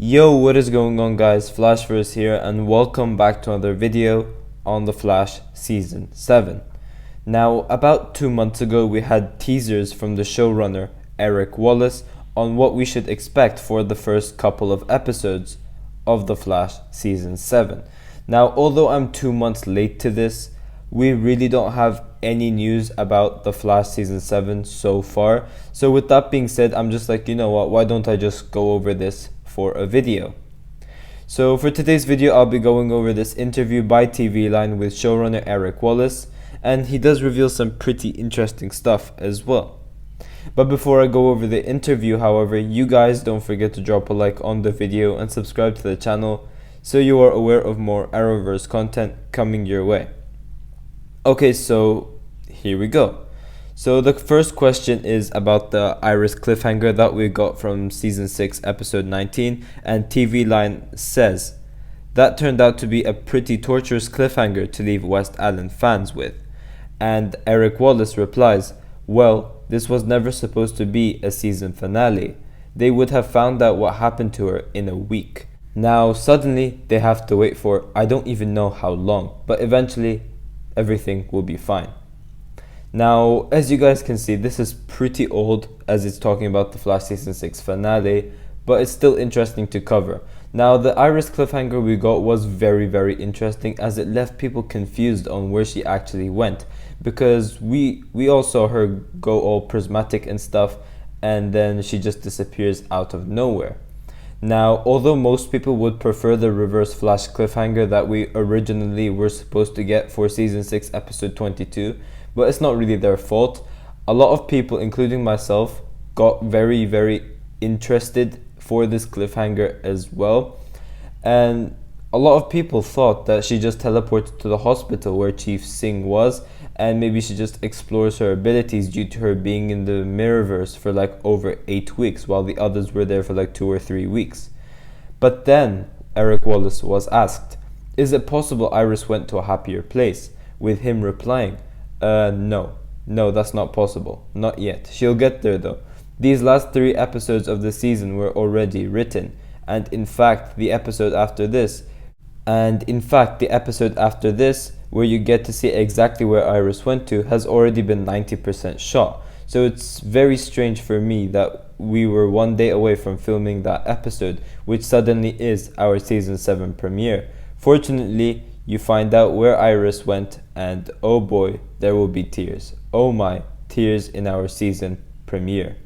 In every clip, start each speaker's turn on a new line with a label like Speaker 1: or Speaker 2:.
Speaker 1: Yo, what is going on, guys? Flashverse here, and welcome back to another video on The Flash Season 7. Now, about 2 months ago, we had teasers from the showrunner, Eric Wallace, on what we should expect for the first couple of episodes of The Flash Season 7. Now, although I'm 2 months late to this, we really don't have any news about The Flash Season 7 so far. So with that being said, I'm just like, you know what, why don't I just go over this for a video? So for today's video, I'll be going over this interview by TV Line with showrunner Eric Wallace, and he does reveal some pretty interesting stuff as well. But before I go over the interview, however, you guys don't forget to drop a like on the video and subscribe to the channel so you are aware of more Arrowverse content coming your way. Okay, so here we go. So the first question is about the Iris cliffhanger that we got from Season 6, Episode 19, and TV Line says, that turned out to be a pretty torturous cliffhanger to leave West Allen fans with. And Eric Wallace replies, well, this was never supposed to be a season finale. They would have found out what happened to her in a week. Now suddenly they have to wait for, I don't even know how long, but eventually everything will be fine. Now, as you guys can see, this is pretty old as it's talking about the Flash Season 6 finale, but it's still interesting to cover. Now, the Iris cliffhanger we got was very interesting, as it left people confused on where she actually went, because we all saw her go all prismatic and stuff, and then she just disappears out of nowhere. Now, although most people would prefer the Reverse Flash cliffhanger that we originally were supposed to get for Season 6 Episode 22, but it's not really their fault. A lot of people, including myself, got very interested for this cliffhanger as well. And a lot of people thought that she just teleported to the hospital where Chief Singh was, and maybe she just explores her abilities due to her being in the Mirrorverse for like over 8 weeks, while the others were there for like 2 or 3 weeks. But then Eric Wallace was asked, is it possible Iris went to a happier place? With him replying, no, that's not possible, not yet. She'll get there though. These last 3 episodes of the season were already written, and in fact the episode after this, where you get to see exactly where Iris went to, has already been 90% shot. So it's very strange for me that we were 1 day away from filming that episode, which suddenly is our Season 7 premiere. Fortunately, you find out where Iris went, and oh boy, there will be tears. Oh my, tears in our season premiere.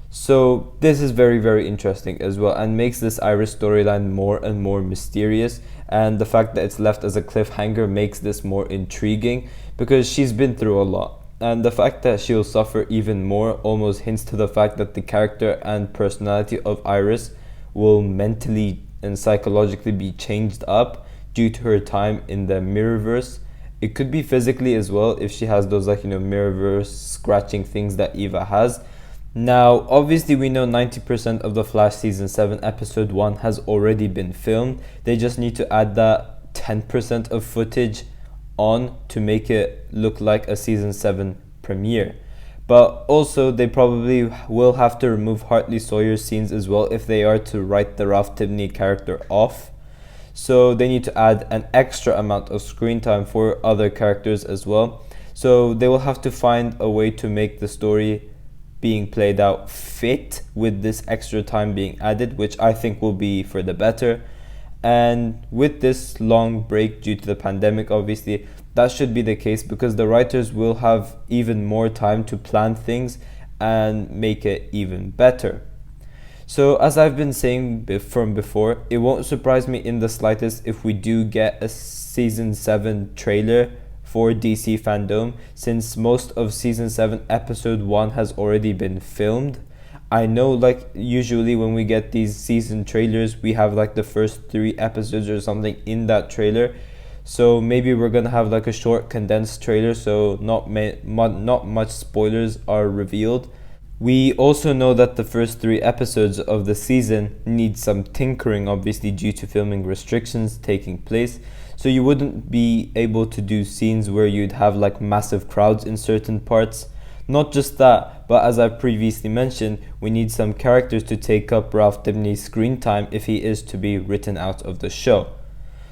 Speaker 1: So this is very interesting as well, and makes this Iris storyline more and more mysterious, and the fact that it's left as a cliffhanger makes this more intriguing, because she's been through a lot, and the fact that she'll suffer even more almost hints to the fact that the character and personality of Iris will mentally and psychologically be changed up due to her time in the Mirrorverse. It could be physically as well, if she has those Mirrorverse scratching things that Eva has. Now, obviously we know 90% of the Flash Season 7 Episode 1 has already been filmed. They just need to add that 10% of footage on to make it look like a Season 7 premiere. But also, they probably will have to remove Hartley Sawyer's scenes as well if they are to write the Ralph Tibney character off. So they need to add an extra amount of screen time for other characters as well. So they will have to find a way to make the story being played out fit with this extra time being added, which I think will be for the better. And with this long break due to the pandemic, obviously that should be the case, because the writers will have even more time to plan things and make it even better. So as I've been saying from before, it won't surprise me in the slightest if we do get a Season 7 trailer for DC fandom, since most of Season 7 Episode 1 has already been filmed. I know usually when we get these season trailers, we have the first 3 episodes or something in that trailer. So maybe we're gonna have a short condensed trailer, so not much spoilers are revealed. We also know that the first 3 episodes of the season need some tinkering, obviously due to filming restrictions taking place. So you wouldn't be able to do scenes where you'd have massive crowds in certain parts. Not just that, but as I previously mentioned, we need some characters to take up Ralph Dibny's screen time if he is to be written out of the show.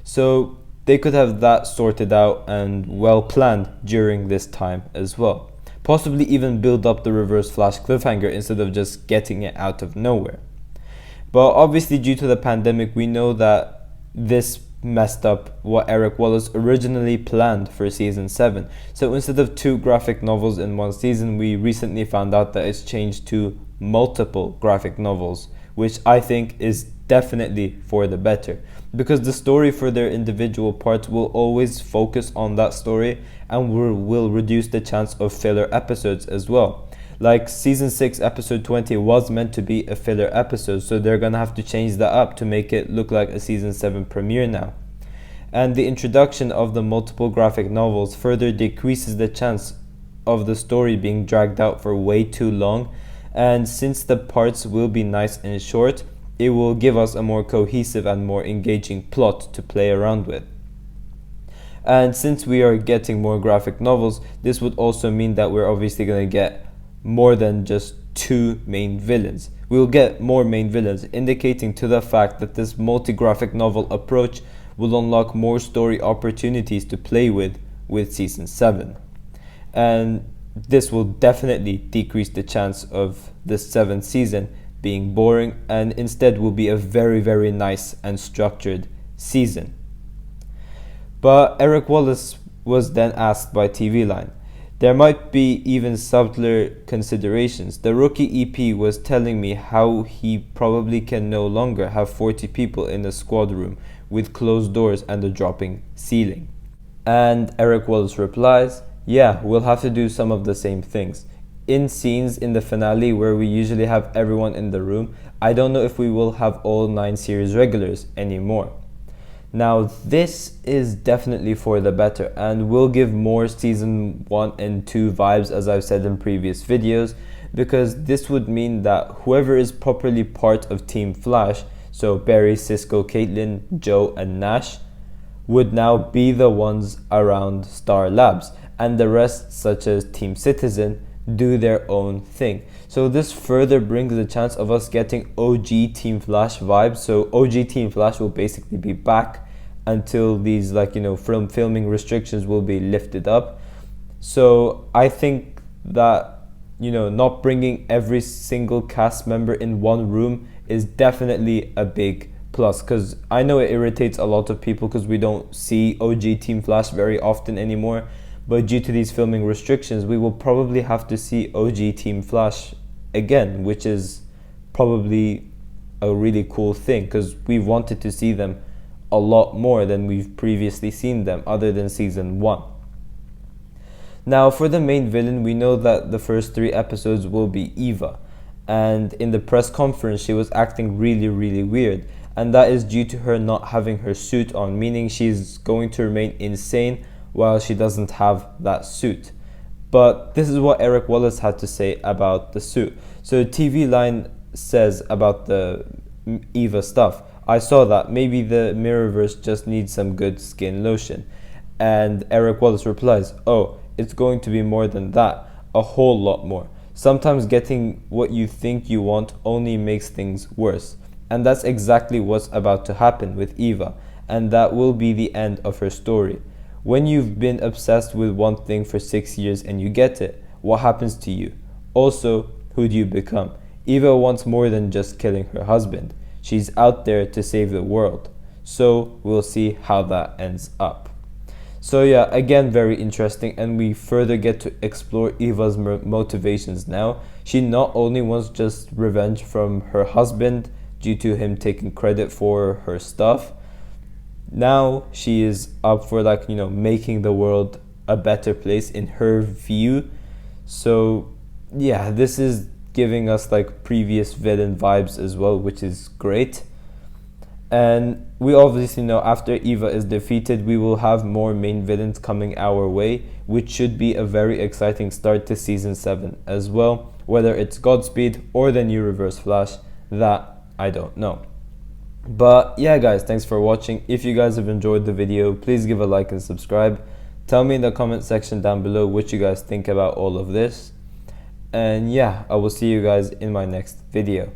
Speaker 1: So they could have that sorted out and well planned during this time as well. Possibly even build up the Reverse Flash cliffhanger instead of just getting it out of nowhere. But obviously due to the pandemic, we know that this messed up what Eric Wallace originally planned for season 7. So instead of 2 graphic novels in one season, we recently found out that it's changed to multiple graphic novels, which I think is definitely for the better, because the story for their individual parts will always focus on that story and will reduce the chance of filler episodes as well. Like season 6 episode 20 was meant to be a filler episode, so they're gonna have to change that up to make it look like a season 7 premiere now. And the introduction of the multiple graphic novels further decreases the chance of the story being dragged out for way too long, and since the parts will be nice and short, it will give us a more cohesive and more engaging plot to play around with. And since we are getting more graphic novels, this would also mean that we're obviously going to get more than just 2 main villains. We'll get more main villains, indicating to the fact that this multi-graphic novel approach will unlock more story opportunities to play with season 7. And this will definitely decrease the chance of the 7th season being boring, and instead will be a very, very nice and structured season. But Eric Wallace was then asked by TV Line, there might be even subtler considerations. The rookie EP was telling me how he probably can no longer have 40 people in a squad room with closed doors and a dropping ceiling. And Eric Wallace replies, yeah, we'll have to do some of the same things. In scenes in the finale where we usually have everyone in the room, I don't know if we will have all 9 series regulars anymore. Now this is definitely for the better and will give more season 1 and 2 vibes, as I've said in previous videos, because this would mean that whoever is properly part of Team Flash, so Barry, Cisco, Caitlin, Joe and Nash, would now be the ones around Star Labs, and the rest, such as Team Citizen, do their own thing. So this further brings the chance of us getting OG Team Flash vibes. So OG Team Flash will basically be back until these filming restrictions will be lifted up. So I think that not bringing every single cast member in one room is definitely a big plus, because I know it irritates a lot of people because we don't see OG Team Flash very often anymore. But due to these filming restrictions, we will probably have to see OG Team Flash again, which is probably a really cool thing, because we've wanted to see them a lot more than we've previously seen them, other than season 1. Now for the main villain, we know that the first 3 episodes will be Eva, and in the press conference she was acting really, really weird, and that is due to her not having her suit on, meaning she's going to remain insane while she doesn't have that suit. But this is what Eric Wallace had to say about the suit. So TV Line says about the Eva stuff, I saw that maybe the Mirrorverse just needs some good skin lotion. And Eric Wallace replies, oh, it's going to be more than that, a whole lot more. Sometimes getting what you think you want only makes things worse. And that's exactly what's about to happen with Eva, and that will be the end of her story. When you've been obsessed with one thing for 6 years and you get it, what happens to you? Also, who do you become? Eva wants more than just killing her husband. She's out there to save the world. So we'll see how that ends up. So yeah, again, very interesting, and we further get to explore Eva's motivations now. She not only wants just revenge from her husband due to him taking credit for her stuff, now she is up for making the world a better place in her view. So yeah, this is giving us previous villain vibes as well, which is great. And we obviously know after Eva is defeated, we will have more main villains coming our way, which should be a very exciting start to season 7 as well. Whether it's Godspeed or the new Reverse Flash, that I don't know. But yeah guys, thanks for watching. If you guys have enjoyed the video, please give a like and subscribe. Tell me in the comment section down below what you guys think about all of this. And yeah, I will see you guys in my next video.